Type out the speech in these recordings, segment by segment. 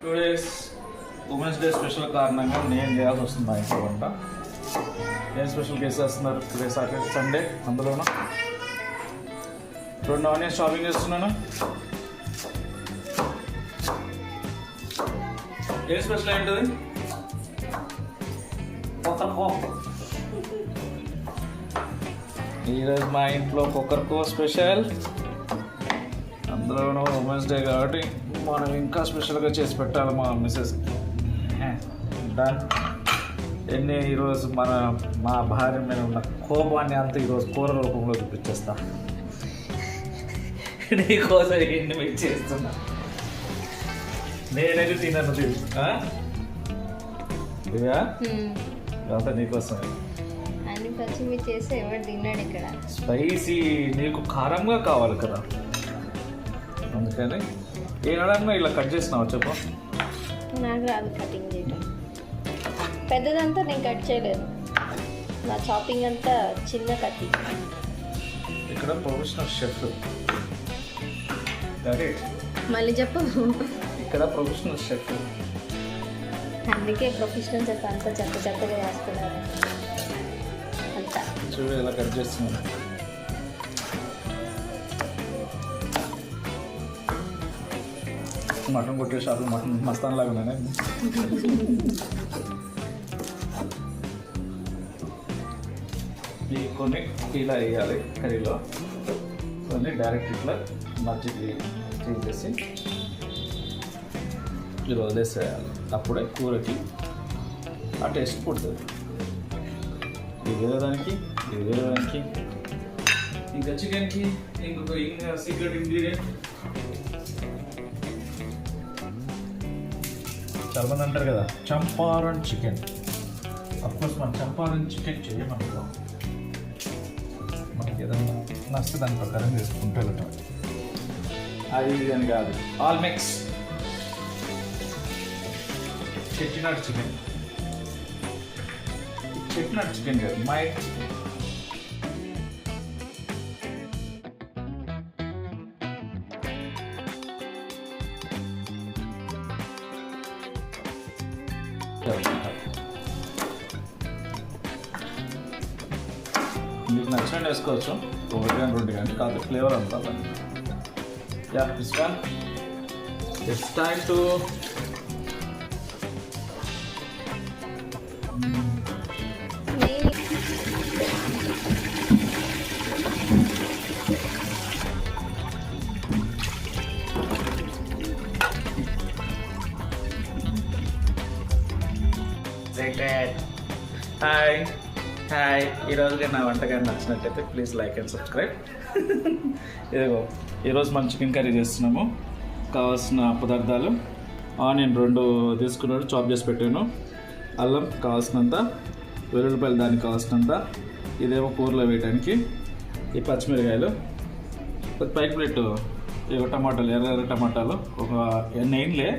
2 days women's day special కారణంగా నేను చేయాల్సి వస్తుంది మా ఇంట్లో వంట. ఏం స్పెషల్ చేసేస్తున్నారు టుడే సాటర్డే సండే? అందులోనూ 2 ఆనియన్స్ షాపింగ్ చేస్తున్నాను. ఏం స్పెషల్ ఏంటది? ఈరోజు మా ఇంట్లో కుక్కర్కో స్పెషల్, అందులోనూ ఉమెన్స్ డే కాబట్టి మనం ఇంకా స్పెషల్గా చేసి పెట్టాలి మా మిస్సెస్. డన్. ఈరోజు మా భార్య మీద ఉన్న కోపాన్ని అంతా ఈరోజు కూర రూపంలో చూపించేస్తా. నీకోసం ఎన్ని మీకు చేస్తున్నా, నేనైతే తినను. దివ్యా ఇదంతా నీకోసమే. స్పైసీ నీకు కారంగా కావాలి కదా, అందుకని ఏనాడన్నా ఇలా కట్ చేసినావు చెప్పు. నాకు రాదు కటింగ్ చేయడం, పెద్దదంతా నేను కట్ చేయలేదు, నా చాపింగ్ అంతా చిన్న కటింగ్. ఇక్కడ ప్రొఫెషనల్ షెఫ్, మళ్ళీ చెప్పు. ఇక్కడ ప్రొఫెషనల్ షెఫ్, అందుకే ప్రొఫెషనల్ చెప్ప అంతా చెత్తగా వేస్తున్నారు అంతా. చూడు ఇలా కట్ చేస్తున్నాను. మటన్ కొట్టే షాపులో మటన్ మస్తాన్ లాగా ఉన్నాయి. ఈ కొన్ని ఇలా వేయాలి కర్రీలో, కొన్ని డైరెక్ట్ ఇట్లా మజ్జిగ చేసి ఇలా వదిలేసేయాలి. అప్పుడే కూరకి ఆ టేస్ట్ పుడుతుంది. ఇది వేరేదానికి ఇది వేరేదానికి. ఇంకా చికెన్కి ఇంకొక సీక్రెట్ ఇంగ్రీడియంట్. చాలా మంది అంటారు కదా చంపారన్ చికెన్. అఫ్కోర్స్ మనం చంపారన్ చికెన్ చేయమనుకో, మనకి ఏదైనా నచ్చితే దాని ప్రకారం చేసుకుంటూ వెళ్ళటం. అది ఇది అని కాదు, all mix. Chettinad chicken, Chettinad chicken కాదు, మై మీకు నచ్చినట్టు వేసుకోవచ్చు, 1 కానీ 2 కానీ, కాదు ఫ్లేవర్ అంతా. Yeah this one it's time to hi. ఈరోజుగా నా వంటకాన్ని నచ్చినట్టయితే ప్లీజ్ లైక్ అండ్ సబ్స్క్రైబ్. ఇదిగో ఈరోజు మనం చికెన్ కర్రీ చేస్తున్నాము. కావాల్సిన పదార్థాలు: ఆనియన్ 2 తీసుకున్నాడు, చాప్ చేసి పెట్టాను. అల్లం కావాల్సినంత, వెల్లుల్లిపాయలు దానికి కావాల్సినంత, ఇదేమో కూరలో వేయడానికి. ఈ పచ్చిమిరకాయలు, పైకి ప్లేట్ ఇవి టమాటాలు, ఎర్ర టమాటాలు ఒక ఎన్నైన్లే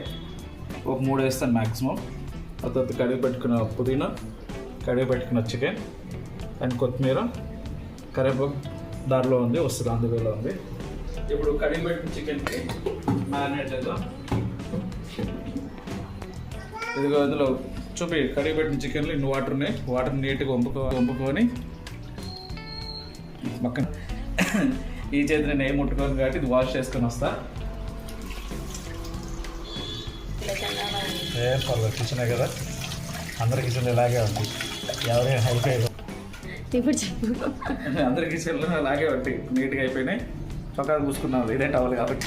ఒక 3 వేస్తాను మ్యాక్సిమం. ఆ తర్వాత కడిగి పెట్టుకున్న పుదీనా, కడిగి పెట్టుకున్న చికెన్ అండ్ కొత్తిమీర, కరివేపాకు దారిలో ఉంది, వస్తుంది అందులో ఉంది. ఇప్పుడు కడిగి పెట్టిన చికెన్కి మ్యారినేట్ చేద్దాం. ఇదిగో ఇందులో చూపి కడిగి పెట్టిన చికెన్లో ఇన్ని వాటర్ ఉన్నాయి. వాటర్ నీట్గా వంపుకొని పక్కన ఈ చేతి నేను ఏం ముట్టుకోను కాబట్టి ఇది వాష్ చేసుకొని వస్తా. ఏం పర్లేదు, కిచెనే కదా, అందరి కిచెన్లో ఇలాగే ఉంది. ఎవరైనా హెల్ప్ అయ్యారు ఇప్పుడు చెప్పు. అందరి కిచెన్లో అలాగే ఉంటాయి, నీట్గా అయిపోయినాయి. చొక్కాలు పూసుకున్నాం, ఇదే టవల్ కాబట్టి.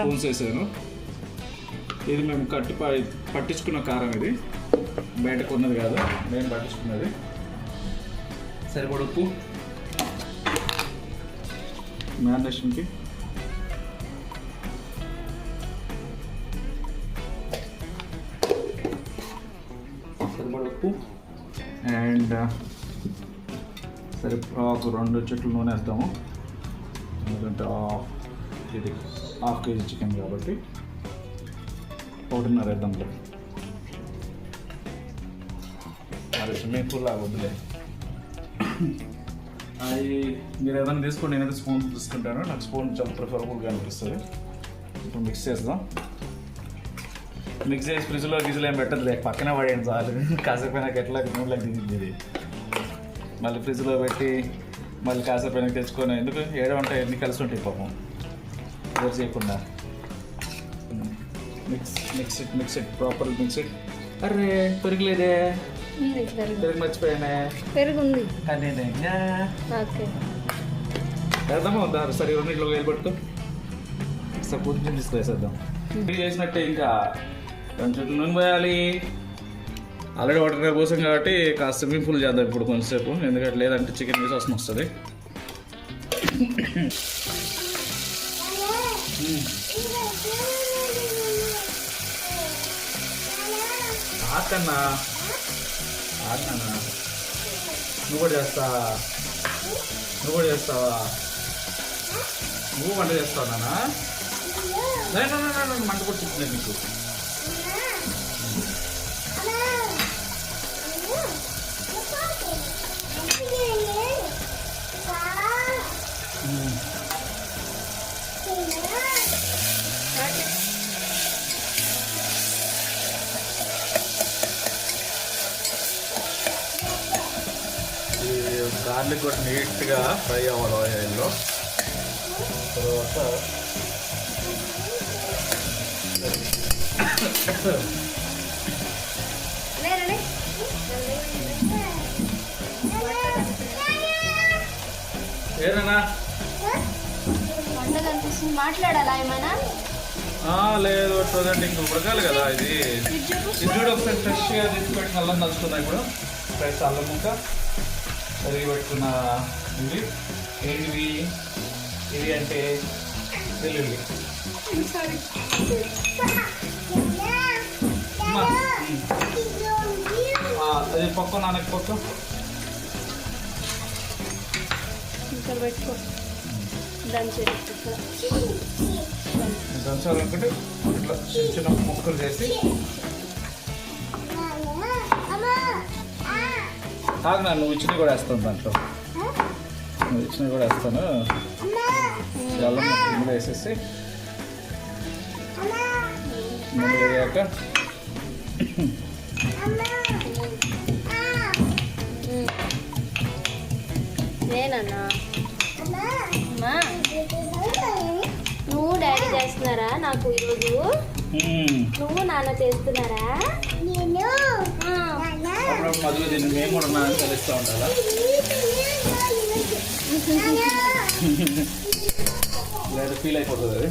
స్పూన్స్ వేసాను. ఇది మేము పట్టించుకున్న కారం, ఇది బయట కొన్నది కాదు, మేము పట్టించుకున్నది. సరిపడ ఉప్పు మ్యారినేషన్కి, సరిపడ ఉప్పు అండ్ ఒక 2 చెట్లు నూనె వేస్తాము. ఎందుకంటే ఇది 1/2 కేజీ చికెన్ కాబట్టి 1.5 వేద్దాం. అది స్విమ్మింగ్ పూల్ లాగా వద్దులే. అది మీరు ఏదైనా తీసుకోండి, నేనైతే స్పూన్ తీసుకుంటాను. నాకు స్పూన్ చాలా ప్రిఫరబుల్గా అనిపిస్తుంది. ఇప్పుడు మిక్స్ చేద్దాం. మిక్స్ చేసి ఫ్రిడ్జ్లో గిజ్లో ఏం పెట్టదు, లేక పక్కనే పడేయండి చాలు. కాసేపు అయినాక ఎట్లా నూనెలకు దిగింది ఇది. మళ్ళీ ఫ్రిడ్జ్లో పెట్టి మళ్ళీ కాసేపు అయినాక తెచ్చుకొని ఎందుకు ఏడో ఉంటాయి, ఎన్ని కలిసి ఉంటాయి పాపం. వేరు చేయకుండా mix it proper mix it. అరే పెరుగులేదే, పెరుగు మర్చిపోయానే. పెరుగు ఉంది కానీ ఓకే వేద్దామా వద్దా? సరే రెండింటిలో వేలు పట్టుకో, సార్ కొంచెం తీసుకువేసేద్దాం. ఇది చేసినట్టే ఇంకా కొంచెం నూనె పోయాలి. ఆల్రెడీ వాటర్ పోసాం కాబట్టి కాస్త స్విమ్మింగ్ పూల్ చేద్దాం ఇప్పుడు కొంచెంసేపు, ఎందుకంటే లేదంటే చికెన్ వేసి వాసన వస్తుంది. ఆకన్నా ఆకన్నా నువ్వు కూడా చేస్తావా? నువ్వు కూడా చేస్తావా? నువ్వు వంట చేస్తావా నాన్న? మంట కూడా చెప్తున్నాను నీకు. గార్లిక్ కూడా నీట్గా ఫ్రై అవ్వాలి ఆయిల్లో. తర్వాత ఏదన్నా మాట్లాడాలా ఏమైనా? లేదు చూడండి, ఇంక ఉడకాలి కదా ఇది. ఇది కూడా ఒకసారి ఫ్రెష్గా తీసుకుపెట్టిన అల్లం దంచుకున్నా. ఇప్పుడు ఫ్రెష్ అల్లం ముక్క తరిగి పెట్టుకున్న ఇవి ఏంటివి? ఇది అంటే వెల్లుల్లి. అది పక్క నానక పక్క పెట్టుకో. దంచాలనుకుంటే ఇట్లా చిన్న చిన్న ముక్కలు చేసి కాదు నా నువ్వు ఇచ్చినవి కూడా వేస్తాను దాంట్లో. నువ్వు ఇచ్చినవి కూడా వేస్తాను. అల్లం ఇందులో వేసేసి ముందు వేయాక నేనన్నా నువ్వు డాడీ చేస్తున్నారా నాకు ఈరోజు? నువ్వు నాన్న చేస్తున్నారా? మధులో దీన్ని మేము కూడా నాన్న తెలుస్తూ ఉండాలా? లేదా ఫీల్ అయిపోతుంది అది.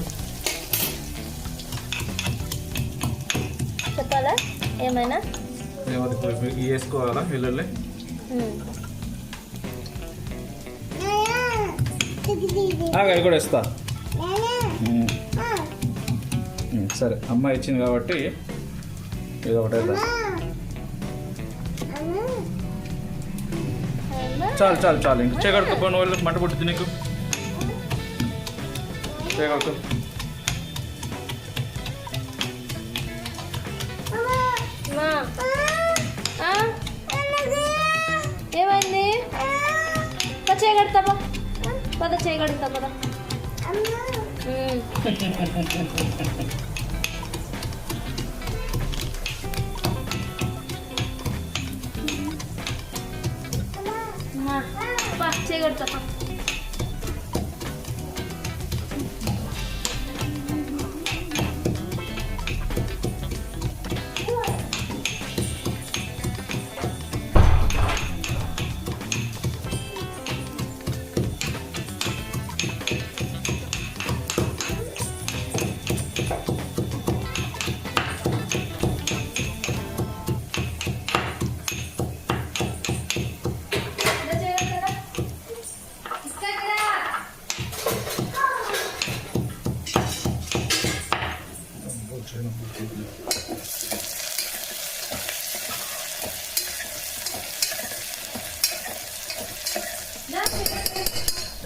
చెప్పాలా ఏమైనా? వేసుకోవాలా వెల్లుల్లి? అవి కూడా ఇస్తా. సరే అమ్మ ఇచ్చింది కాబట్టి ఇది ఒకటే. చాలు చాలు చాలు, ఇంక చేయగలుగుతా. వాళ్ళు మంట పుట్టింది నీకు, చేయగలుగుతా. ఏమైంది? చేయగలుగుతా పద, చేయగలుగుతా పద. చేయగలుగుతా.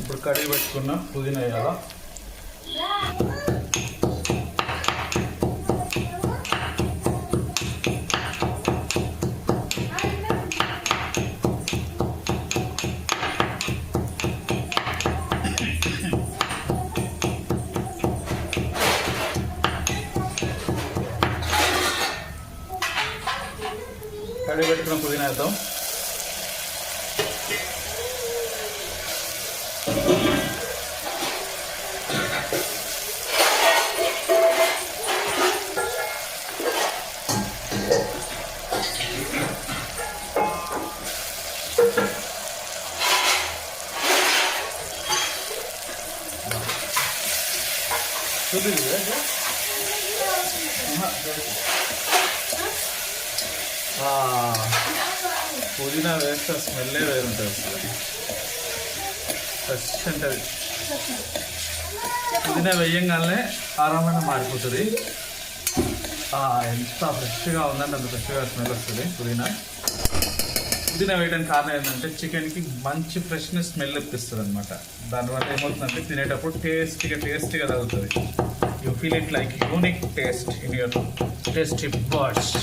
ఇప్పుడు కడిగి పెట్టుకున్న పుదీనా వేయాలా? పుదీనా వేద్దాం. పుదీనా వేస్తే స్మెల్లే వేరుంటుంది అసలు, ఫ్రెష్ ఉంటుంది. పుదీనా వేయంగానే ఆరామైన మారిపోతుంది. ఎంత ఫ్రెష్గా ఉందంటే అంత ఫ్రెష్గా స్మెల్ వస్తుంది పుదీనా. పుదీనా వేయడానికి కారణం ఏంటంటే చికెన్కి మంచి ఫ్రెష్నెస్ స్మెల్ ఇప్పిస్తుంది అనమాట. దానివల్ల ఏమవుతుందంటే తినేటప్పుడు టేస్టీగా తగులుతుంది. You feel it like unique taste in your tasty birds.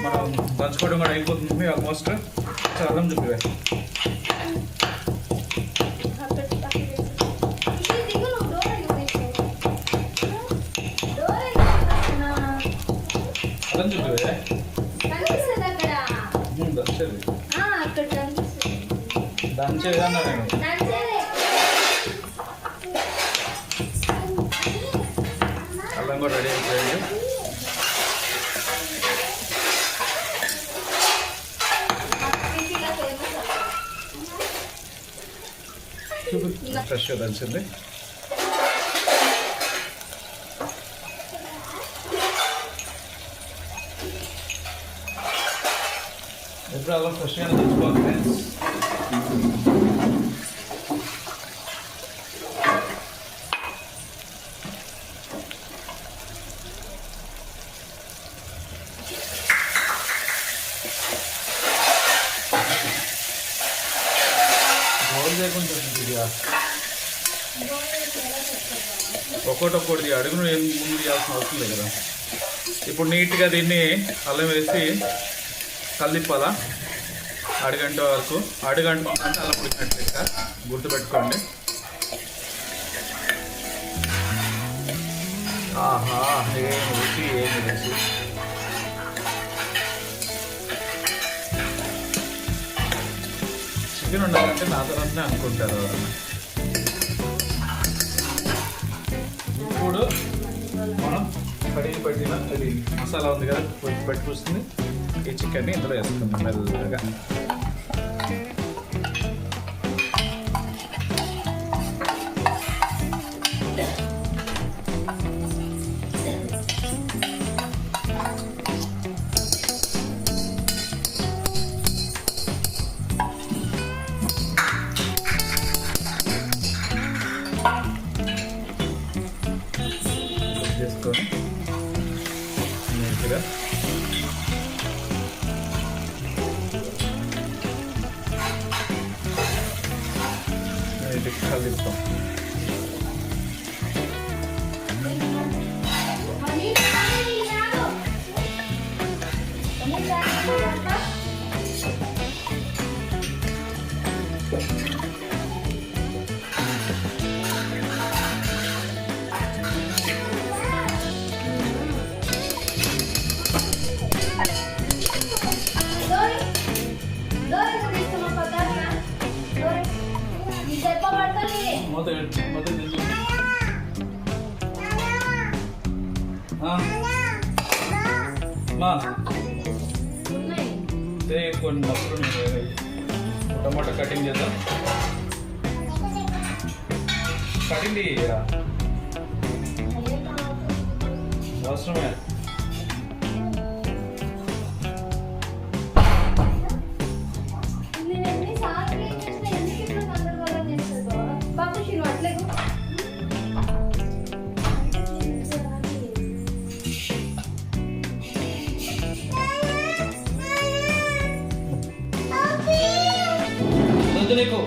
మనం దంచుకోవడం కూడా అయిపోతుంది ఆల్మోస్ట్. చదవడం చూపివే. అర్థం చూపివే దంచేదన్నా నేను. అల్లం కూడా రెడీ అయిపోయింది. ఫ్రెష్గా దంచింది. ఎప్పుడు అలా ఫ్రెష్గా దంచుకోవాలి ఫ్రెండ్స్. ఒక్కొక్కటి అడుగును ఏం ముందు చేయాల్సిన అవసరం లేదు కదా. ఇప్పుడు నీట్గా దీన్ని అల్లం వేసి కలిపాలా అరగంట వరకు. అరగంట అంటే అల్లం ఉడికినట్టు లెక్క గుర్తుపెట్టుకోండి. ఆహా, ఏం రుచి ఏమి రుచి. చికెన్ ఉండాలంటే నా తర్వాతనే అనుకుంటారు ఎవరన్నా. ఇప్పుడు మనం కడిగి పెట్టిన అది మసాలా ఉంది కదా, పెట్టి చూస్తుంది. ఈ చికెన్ని ఇందులో వేసుకుందాం మెల్లగా. చేసుకొని నీట్గా కలుపుతాం. కొన్ని మొక్కలు టమాటా కటింగ్ చేద్దాం. కటింగ్ అవసరమే. నీకు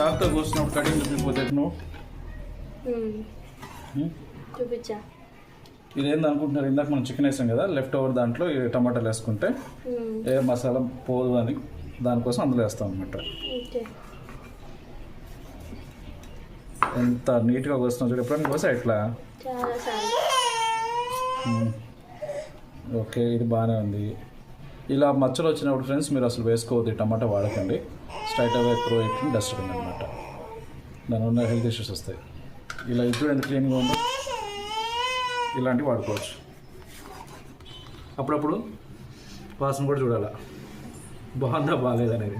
చాక్తో కోసినప్పుడు కటింగ్ చూపిపోతే నువ్వు చూపించా. ఇది ఏంది అనుకుంటున్నారు, ఇందాక మనం చికెన్ వేసాం కదా, లెఫ్ట్ ఓవర్ దాంట్లో ఈ టమాటాలు వేసుకుంటే ఏ మసాలా పోదు అని దానికోసం అందులో వేస్తాం అనమాట. ఎంత నీట్గా కోస్తున్నాం చూడు, ఎప్పుడైనా కోసా ఇట్లా. ఓకే, ఇది బాగానే ఉంది. ఇలా మచ్చలు వచ్చినప్పుడు ఫ్రెండ్స్ మీరు అసలు వేసుకోవద్దు, టమాటా వాడకండి, straight away throw it dustbin అనమాట. దానివల్ల హెల్త్ ఇష్యూస్ వస్తాయి. ఇలా ఇది ఎంత క్లీన్గా ఉందో ఇలాంటివి వాడుకోవచ్చు. అప్పుడప్పుడు వాసన కూడా చూడాలా బాగుందా బాగాలేదనేది.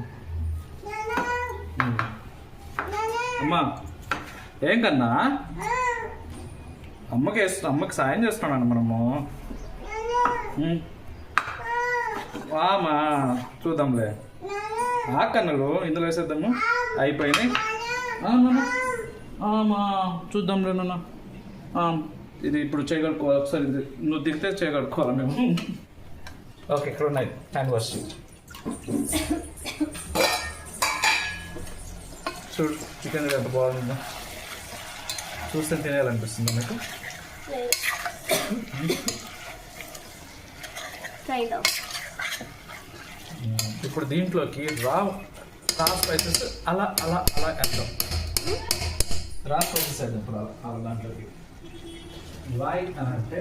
అమ్మా ఏం కన్నా అమ్మకి సాయం చేస్తున్నాను మనము. వామా చూద్దాంలే, ఆ కన్నులు ఇందులో వేసేద్దాము. అయిపోయినాయి చూద్దాంలే నాన్న. ఇది ఇప్పుడు చేయగలుగుకోవాలి, ఒకసారి ఇది నువ్వు దిగితే చేయగలుగుకోవాలి మేము. ఓకే, ఇక్కడ ఉన్నాయి హ్యాండ్ వాష్. చూడు చికెన్ ఎంత బాగుందో, చూస్తే తినేయాలనిపిస్తుందా మీకు? ఇప్పుడు దీంట్లోకి రా స్పైసెస్ అలా అలా అలా వేద్దాం. రా స్పైసెస్ వేద్దాం ఇప్పుడు అలా దాంట్లోకి. వై అని అంటే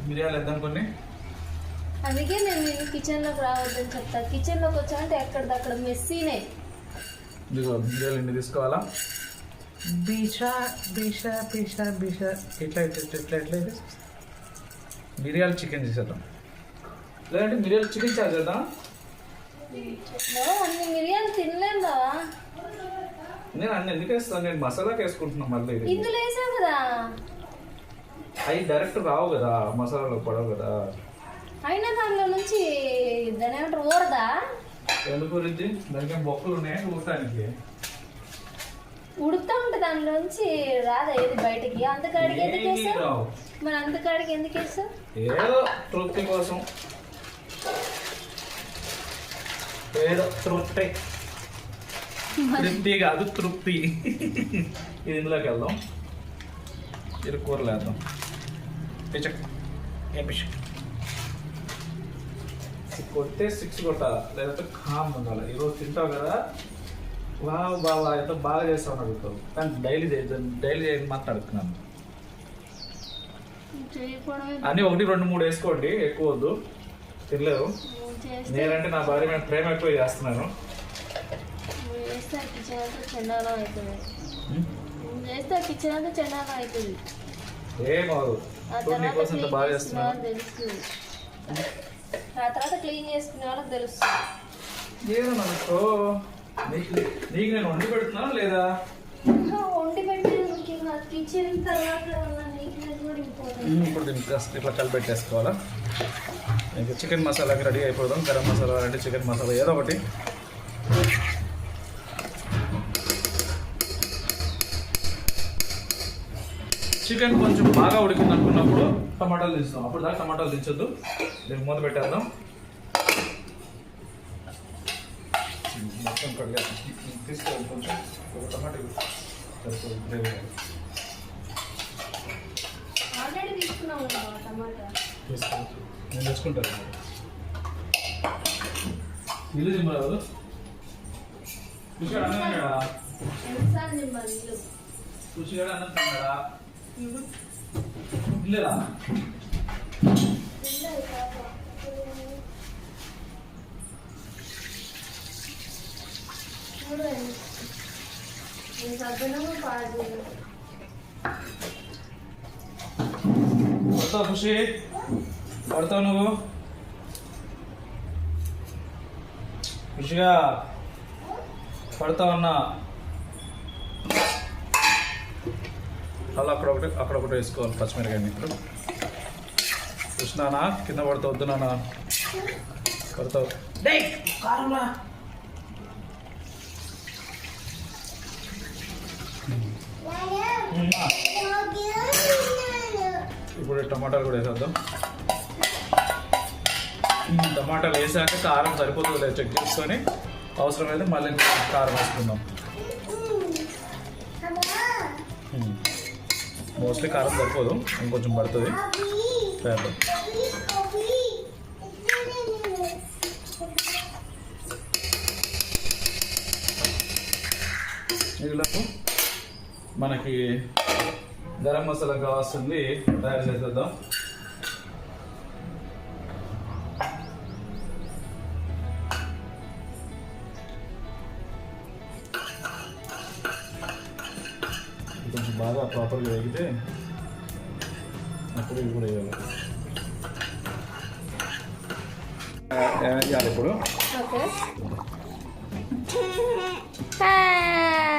మిరియాలు వేద్దాం కొన్ని. అందుకే నేను నేను కిచెన్లోకి రావద్దని చెప్తా. కిచెన్లోకి వచ్చామంటే ఎక్కడిదక్కడ మెస్సీనే. ఇదిగో మిరియాలు ఇన్ని తీసుకోవాలా. బీషా బీషా బీషా బీషా ఎట్లా ఎట్లా ఎట్లా ఇది మిరియాలు చికెన్ చేసేద్దాం, లేదంటే మిరియాలు చికెన్ చేద్దాం. అన్ని మిరియాలు తినలేదా? నేను అన్ని ఎందుకు వేస్తాను, నేను మసాలాకి వేసుకుంటున్నాను. మళ్ళీ ఇందులో వేసావు కదా, అవి డైరెక్ట్ రావు కదా, మసాలాలో పడవు కదా. అయినా దానిలో నుంచి దాని ఏమంటారు ఊరదా? ఎందుకు ఊరిద్ది? దానికి బొక్కలు ఉన్నాయి ఊరటానికి. ఉడుకుతా ఉంటే దానిలోంచి రాదా ఏది బయటకి? అంతకాడికి ఎందుకు వేస్తావు? మరి అంతకాడికి ఎందుకు వేస్తావు? ఏదో తృప్తి కోసం, ఏదో తృప్తి. తృప్తి కాదు తృప్తి. ఇది ఇందులోకి వెళ్దాం, ఇది కూరలు వేద్దాం. కొట్టే 6 కొట్టాలా, లేదంటే కామ్ ఉండాలి. ఈరోజు తింటావు కదా, బాబా ఎంతో బాగా చేస్తావు అడుగుతావు, కానీ డైలీ చేయని మాత్రం అడుగుతున్నాను. అన్నీ 1, 2, 3 వేసుకోండి, ఎక్కువ వద్దు, తినలేరు. నేనంటే నా భార్య మీద ప్రేమ ఎక్కువ చేస్తున్నాను. ఏమవుదు, నీకోసం ఎంత బాగా చేస్తున్నాను. ఆ తర్వాత క్లీన్ చేసుకునే వాళ్ళకి తెలుస్తుంది. ఏదో అనుకో, నీకు నేను వండి పెడుతున్నాను లేదా? వండి పెట్టే కిచెన్ తర్వాత ఇప్పుడు దీనికి ఇట్లా కలిపెట్టేసుకోవాలా. ఇంకా చికెన్ మసాలాకి రెడీ అయిపోదాం. గరం మసాలా అంటే చికెన్ మసాలా ఏదో ఒకటి. చికెన్ కొంచెం బాగా ఉడికింది అనుకున్నప్పుడు టమాటాలు దించుతాం. అప్పుడు దాకా టమాటాలు దించొద్దు, దీనికి మూత పెట్టేద్దాం. మొత్తం కడిగా తీసుకోవాలి, కొంచెం ఒక టమాటా ఆల్రెడీ తీసుకున్నాము టమాటా. తీసుకోవచ్చు, నేను తెచ్చుకుంటాను. ఇల్లు దింపరాదు, రుచిగా అన్నం తిన్నాడా? రుచిగా అన్నం తిన్నాడా? లేదా పడతావు ఖుషి, పడతావు నువ్వు ఖుషిగా పడతావు అన్నా. అలా అక్కడొకటి వేసుకోవాలి పచ్చిమిరకాయ. ఇప్పుడు కృష్ణానా కింద పడతావు, వద్దు నాన్న పడతావు. ఇప్పుడు టమాటాలు కూడా వేసేద్దాం. టమాటాలు వేసాక కారం సరిపోతుందో లేదో చెక్ చేసుకొని అవసరమైతే మళ్ళీ కారం వేసుకుందాం. మోస్ట్లీ కారం సరిపోదు, ఇంకొంచెం పడుతుంది. వేద్దాం. వీళ్ళకు మనకి గరం మసాలా కావాల్సింది తయారు చేసేద్దాం. కొంచెం బాగా ప్రాపర్గా వేగితే అప్పుడు ఇది కూడా వేయాలి. ఏమేం చేయాలి ఇప్పుడు? ఓకే.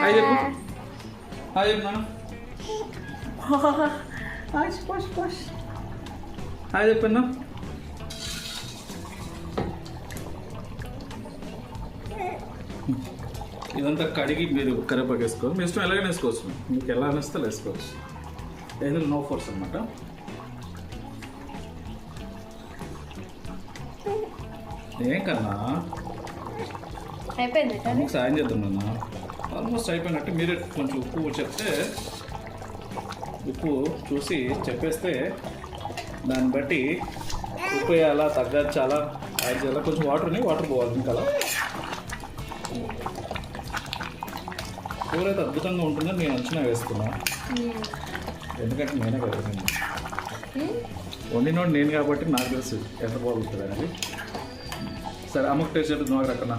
హాయ్ చెప్పు. హాయ్ చెప్పు నాన్న. హాయ్ చెప్పన్నా. ఇదంతా కడిగి మీరు కరివేపాకు వేసుకోవాలి. మీ ఇష్టం ఎలాగైనా వేసుకోవచ్చు, మీకు ఎలా అనిస్తే వేసుకోవచ్చు. ఏదో నో ఫోర్స్ అనమాట. ఏం కన్నా అయిపోయింది. మీకు సాయం చేద్దాం నాన్న. ఆల్మోస్ట్ అయిపోయినట్టు. మీరే కొంచెం ఉప్పు చెప్తే, ఉప్పు చూసి చెప్పేస్తే దాన్ని బట్టి ఉప్పు వేయాలా తగ్గచ్చాలా యాడ్ చేయాలా. కొంచెం వాటర్ పోవాలి. ఇంకా కూర అయితే అద్భుతంగా ఉంటుందని నేను అంచనా వేస్తున్నా. ఎందుకంటే నేనే కదా వండినోడు నేను కాబట్టి నాకు తెలుసు ఎంత బాగుంటుంది అనేది. సరే అమ్మకు టేస్ట్ చేద్దాం నాకు రకన్నా.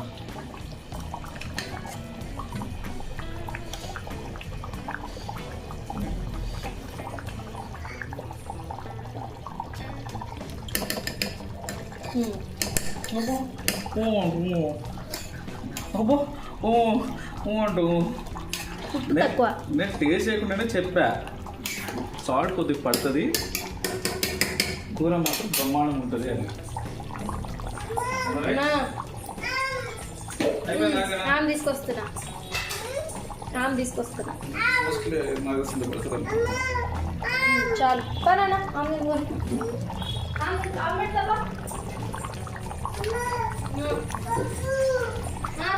అబ్బో అంటూ తక్కువ. నేను టేస్ట్ చేయకుండానే చెప్పా, సాల్ట్ కొద్దిగా పడుతుంది, కూర మాత్రం బ్రహ్మాండం ఉంటుంది అని. తీసుకొస్తున్నా చాలు పనా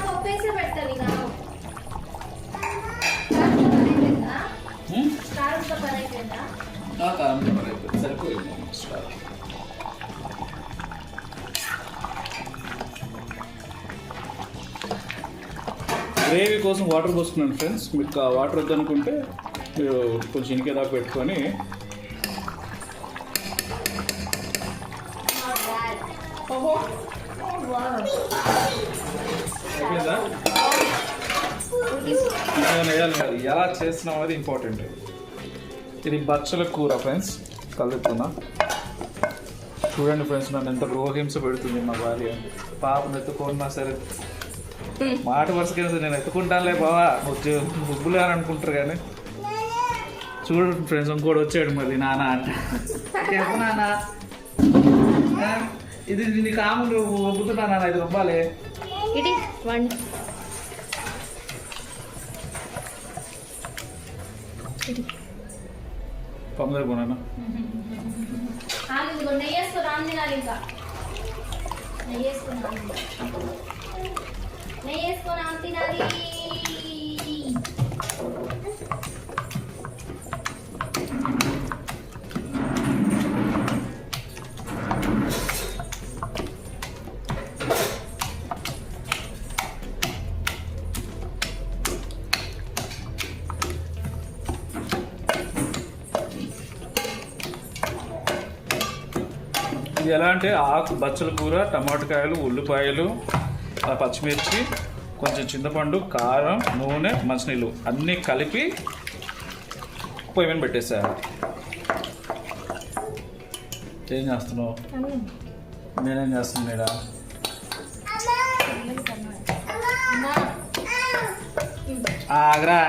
పప్పేసే పెడతాను ఇక. కారంతో పని అయిపోయిందా? సరిపోయింది. గ్రేవీ కోసం వాటర్ పోసుకున్నాను ఫ్రెండ్స్. మీకు ఆ వాటర్ వద్దనుకుంటే మీరు కొంచెం ఇనికేదాకా పెట్టుకొని ఎలా చేస్తున్నాం అది ఇంపార్టెంట్. ఇది బచ్చల కూర ఫ్రెండ్స్, కలుపుతున్నా. చూడండి ఫ్రెండ్స్, నన్ను ఎంత గృహహింస పెడుతుంది మా భార్య. పాపను ఎత్తుకున్నా సరే మాట వరుసకైనా సరే నేను ఎత్తుకుంటానులే బావా ముగ్గులే అని అనుకుంటారు. కానీ చూడండి ఫ్రెండ్స్, ఇంకోటి వచ్చాడు మళ్ళీ నాన్న అంట. చెప్పు నాన్న, ఇది నీ కాములు ఒప్పుతున్నా నాన్న, ఇది రొబ్బాలే. ఇది పందరు పోనా నెయ్యి వేసుకుని రామ్ తినాలి. ఇంకా నెయ్యి వేసుకుని రామ్ తినాలి. ఇది ఎలా అంటే ఆకు బచ్చల కూర, టమాటకాయలు, ఉల్లిపాయలు, పచ్చిమిర్చి, కొంచెం చింతపండు, కారం, నూనె, మంచినీళ్ళు అన్నీ కలిపి పొయ్యి మీద పెట్టేసారు. ఏం చేస్తున్నావు? నేనేం చేస్తున్నాడా? ఆగ్రా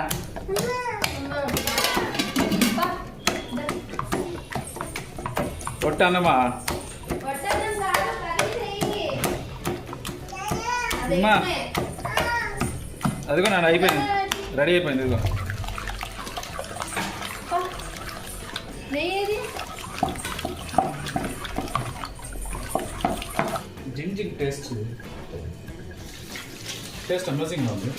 కొట్టానమ్మా. అమ్మా అదిగో నాన్న అయిపోయింది, రెడీ అయిపోయింది. ఇదిగో జింగ్ టేస్ట్ అమేజింగ్గా ఉంది.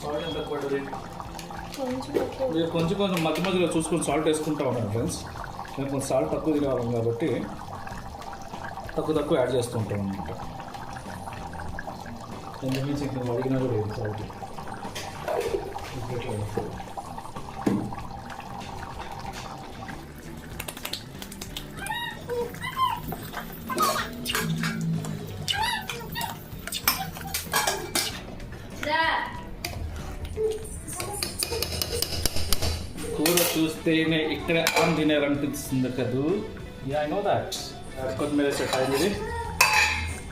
సాల్ట్ ఎంత పడుతుంది? మీరు కొంచెం మధ్య మధ్యలో చూసుకొని సాల్ట్ వేసుకుంటా ఉన్నాను ఫ్రెండ్స్. నేను కొంచెం సాల్ట్ తక్కువ కావాలి కాబట్టి తక్కువ యాడ్ చేస్తూ ఉంటాం అనమాట. ఎందుకంటే ఇంకా అడిగినా కూడా లేదు సాల్ట్. కూర చూస్తేనే ఇక్కడ అన్నం తినాలనిపిస్తుంది కదా. Yeah I know that. కొత్తిమీర సెట్ అయింది.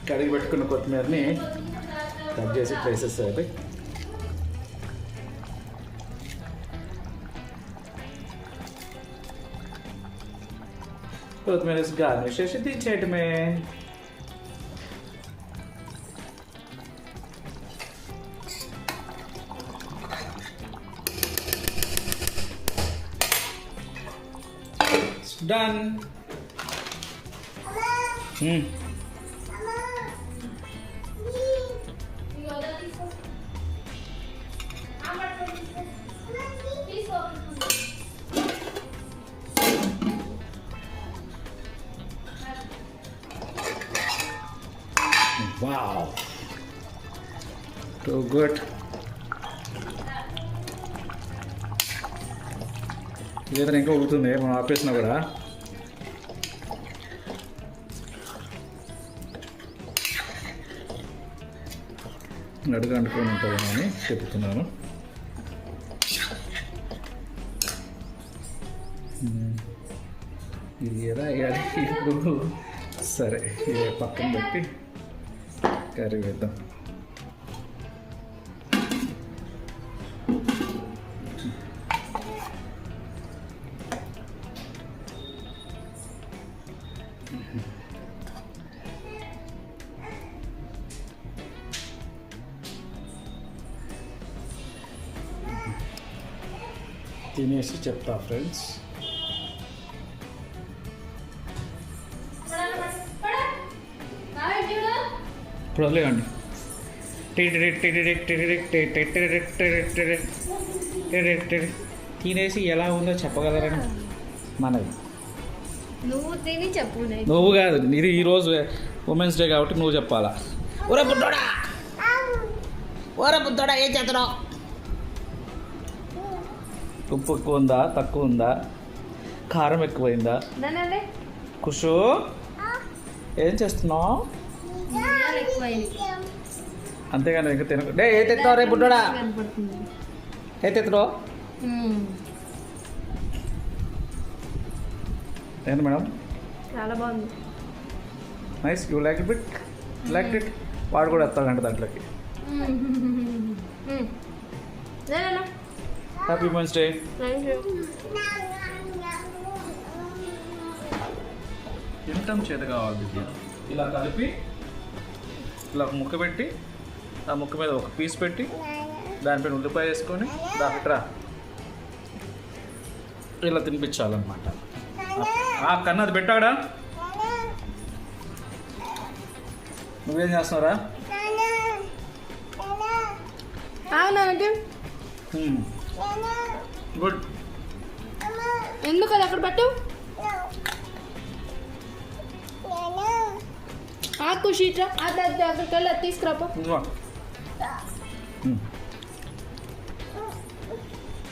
కడిగి పెట్టుకున్న కొత్తిమీరని కట్ చేసి వేసేసేయాలి. కొత్తిమీర వేసి గార్నిష్ చేసి దించేయటమే. Done. Wow. So good. ఇదేదో ఇంకా ఉడుకుతుంది మనం ఆపేసినా కూడా. అడుగు అంటుకొని ఉంటుందేమో అని చెప్తున్నాను. ఇది ఎలా వేయాలి ఇప్పుడు? సరే ఇది పక్కన పెట్టి కర్రీ వేద్దాం. తినేసి చెప్తా ఫ్రెండ్స్. ఇప్పుడు వదిలేయండి. తినేసి ఎలా ఉందో చెప్పగలరని మనది. నువ్వు తిని చెప్పు. నువ్వు కాదు, ఇది ఈరోజు ఉమెన్స్ డే కాబట్టి నువ్వు చెప్పాలా. ఊర బుద్ధోడా ఏం చేస్తున్నావు? ఉప్పు ఎక్కువ ఉందా తక్కువ ఉందా? కారం ఎక్కువైందా? కుషు ఏం చేస్తున్నావు? అంతేగాని ఇంకా తినకు. ఏ తెస్తావు రే బుడ్డోడా? ఏ తెస్తావు? ఏంటి మేడం? చాలా బాగుంది. Nice. You like it? Like it? వాడు కూడా వస్తాడంట దాంట్లోకి. Happy women's day. తినటం చేత కావాలి విద్య. ఇలా కలిపి ఇలా ఒక ముక్క పెట్టి ఆ ముక్క మీద ఒక పీస్ పెట్టి దానిపైన ఉల్లిపాయ వేసుకొని డాక్టరా ఇలా తినిపించాలన్నమాట. కన్నా అది పెట్టాడా? నువ్వేం చేస్తున్నారా? గుడ్. ఎందుకు అది అక్కడ పెట్టు? ఆకు షీట్రా అక్కడికి వెళ్ళి తీసుకురాపో.